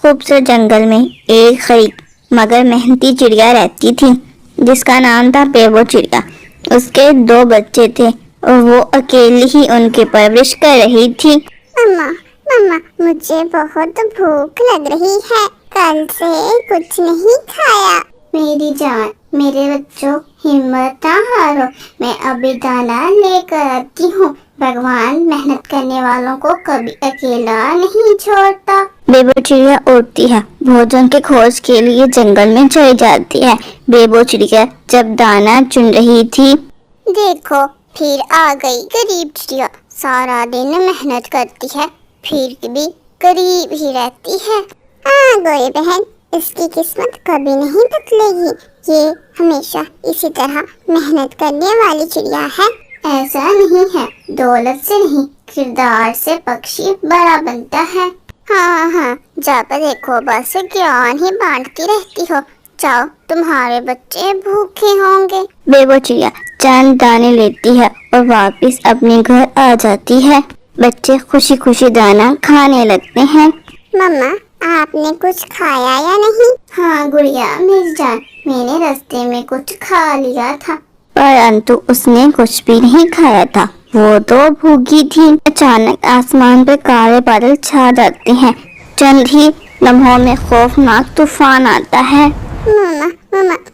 خوبصورت جنگل میں ایک غریب مگر محنتی چڑیا رہتی تھی جس کا نام تھا بیبو چڑیا۔ اس کے 2 بچے تھے اور وہ اکیلی ہی ان کی پرورش کر رہی تھی۔ مما مجھے بہت بھوک لگ رہی ہے، کل سے کچھ نہیں کھایا۔ میری جان، میرے بچوں، ہمت نہ ہارو، میں ابھی دانا لے کر آتی ہوں۔ بھگوان محنت کرنے والوں کو کبھی اکیلا نہیں چھوڑتا۔ بیبو چڑیا اڑتی ہے، بھوجن کی کھوج کے لیے جنگل میں چلی جاتی ہے۔ بیبو چڑیا جب دانا چن رہی تھی، دیکھو پھر آ گئی غریب چڑیا، سارا دن محنت کرتی ہے پھر بھی غریب ہی رہتی ہے۔ گوئی بہن، اس کی قسمت کبھی نہیں بدلے گی، یہ ہمیشہ اسی طرح محنت کرنے والی چڑیا ہے۔ ایسا نہیں ہے، دولت سے نہیں کردار سے پکشی بڑا بنتا ہے۔ ہاں جب دیکھو بس گیان ہی بانٹتی رہتی ہو، جاؤ تمہارے بچے بھوکے ہوں گے۔ بیبو چڑیا چند دانے لیتی ہے اور واپس اپنے گھر آ جاتی ہے۔ بچے خوشی خوشی دانا کھانے لگتے ہیں۔ مما، آپ نے کچھ کھایا یا نہیں؟ ہاں گڑیا میری جان، میں نے راستے میں کچھ کھا لیا تھا۔ پرنتو اس نے کچھ بھی نہیں کھایا تھا، وہ تو بھوکی تھی۔ اچانک آسمان پہ کالے بادل چھا جاتے ہیں، چند ہی لمحوں میں خوفناک طوفان آتا ہے۔ مما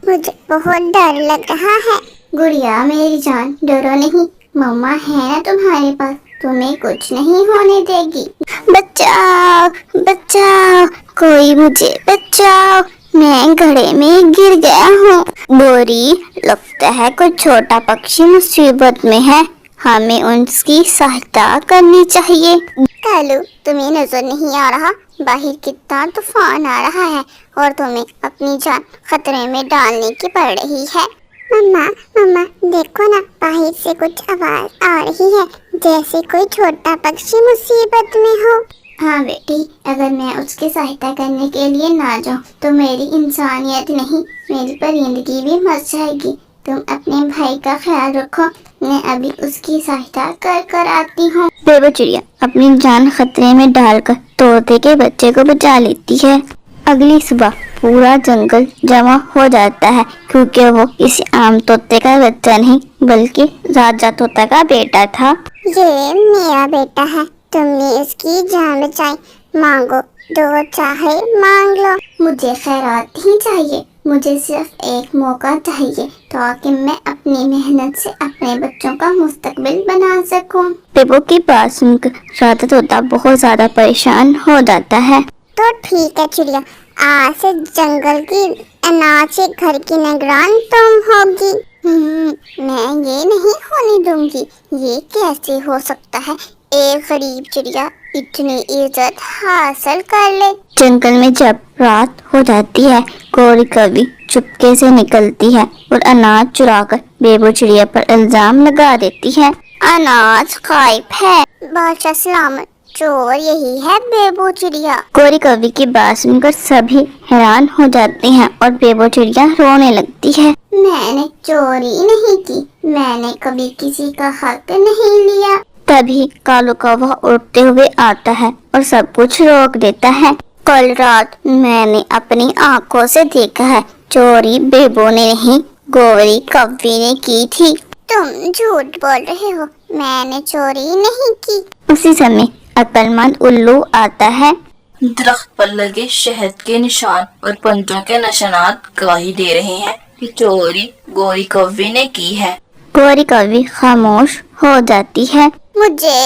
مجھے بہت ڈر لگ رہا ہے۔ گڑیا میری جان، ڈرو نہیں، مما ہے نا تمہارے پاس، تمہیں کچھ نہیں ہونے دے گی۔ بچاؤ بچاؤ، کوئی مجھے بچاؤ، میں گڑھے میں گر گیا ہوں۔ گوری، لگتا ہے کوئی چھوٹا پکشی مصیبت میں ہے، ہمیں اس کی سہایتا کرنی چاہیے۔ کالو، تمہیں نظر نہیں آ رہا باہر کتنا طوفان آ رہا ہے اور تمہیں اپنی جان خطرے میں ڈالنے کی پڑ رہی ہے۔ مما دیکھو نا، باہر سے کچھ آواز آ رہی ہے جیسے کوئی چھوٹا پکشی مصیبت میں ہو۔ ہاں بیٹی، اگر میں اس کی سہایتا کرنے کے لیے نہ جاؤں تو میری انسانیت نہیں، میری پرندگی بھی مر جائے گی۔ تم اپنے بھائی کا خیال رکھو، میں ابھی اس کی سہایتا کر آتی ہوں۔ بیبو چڑیا اپنی جان خطرے میں ڈال کر طوطے کے بچے کو بچا لیتی ہے۔ اگلی صبح پورا جنگل جمع ہو جاتا ہے کیونکہ وہ کسی عام طوطے کا بچہ نہیں بلکہ راجا طوطا کا بیٹا تھا۔ یہ میرا بیٹا ہے، تم نے اس کی جان بچائی، مانگو جو چاہے مانگ لو۔ مجھے خیرات ہی چاہیے، مجھے صرف ایک موقع چاہیے تاکہ میں اپنی محنت سے اپنے بچوں کا مستقبل بنا سکوں۔ بیبو کی بات سن کر راجا طوطا بہت زیادہ پریشان ہو جاتا ہے۔ تو ٹھیک ہے چڑیا، آج سے جنگل کی اناج کے گھر کی نگران تم ہوگی۔ میں یہ نہیں ہونے دوں گی، یہ کیسے ہو سکتا ہے ایک غریب چڑیا اتنی عزت حاصل کر لے۔ جنگل میں جب رات ہو جاتی ہے، گوری کوی چپکے سے نکلتی ہے اور اناج چرا کر بیبو چڑیا پر الزام لگا دیتی ہے۔ اناج غائب ہے۔ بادشاہ سلامت، چور یہی ہے بیبو چڑیا۔ گوری کوی کی بات سن کر سبھی حیران ہو جاتے ہیں اور بیبو چڑیا رونے لگتی ہے۔ میں نے چوری نہیں کی، میں نے کبھی کسی کا حق نہیں لیا۔ تبھی کالو کوا اڑتے ہوئے آتا ہے اور سب کچھ روک دیتا ہے۔ کل رات میں نے اپنی آنکھوں سے دیکھا ہے، چوری بیبو نے نہیں گوری کوی نے کی تھی۔ تم جھوٹ بول رہے ہو، میں نے چوری نہیں کی۔ اسی سمے عقل مند الو آتا ہے۔ درخت پر لگے شہد کے نشان اور پنتوں کے نشانات گواہی دے رہے ہیں کہ چوری گوری کوی نے کی ہے۔ گوری کوی خاموش ہو جاتی ہے۔ مجھے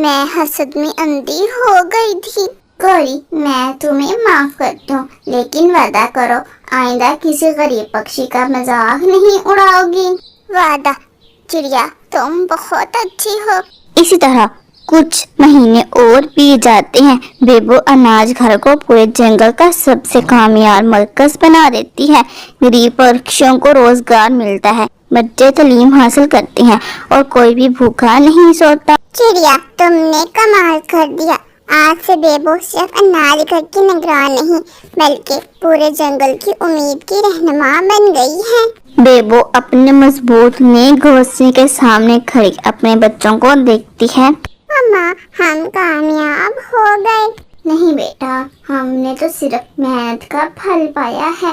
میں حسد میں اندھی ہو گئی تھی۔ گوری، میں تمہیں معاف کرتی ہوں، لیکن وعدہ کرو آئندہ کسی غریب پکشی کا مذاق نہیں اڑاؤ گی۔ وعدہ۔ چڑیا تم بہت اچھی ہو۔ اسی طرح کچھ مہینے اور بیت جاتے ہیں۔ بیبو اناج گھر کو پورے جنگل کا سب سے کامیاب مرکز بنا دیتی ہے۔ غریب پکشیوں کو روزگار ملتا ہے، بچے تعلیم حاصل کرتے ہیں اور کوئی بھی بھوکا نہیں سوتا۔ چڑیا تم نے کمال کر دیا، آج سے بیبو صرف اناج گھر کی نگران نہیں بلکہ پورے جنگل کی امید کی رہنما بن گئی ہے۔ بیبو اپنے مضبوط نیک گھونسلے کے سامنے کھڑی اپنے بچوں کو دیکھتی ہے۔ مما ہم کامیاب ہو گئے۔ نہیں بیٹا، ہم نے تو صرف محنت کا پھل پایا ہے۔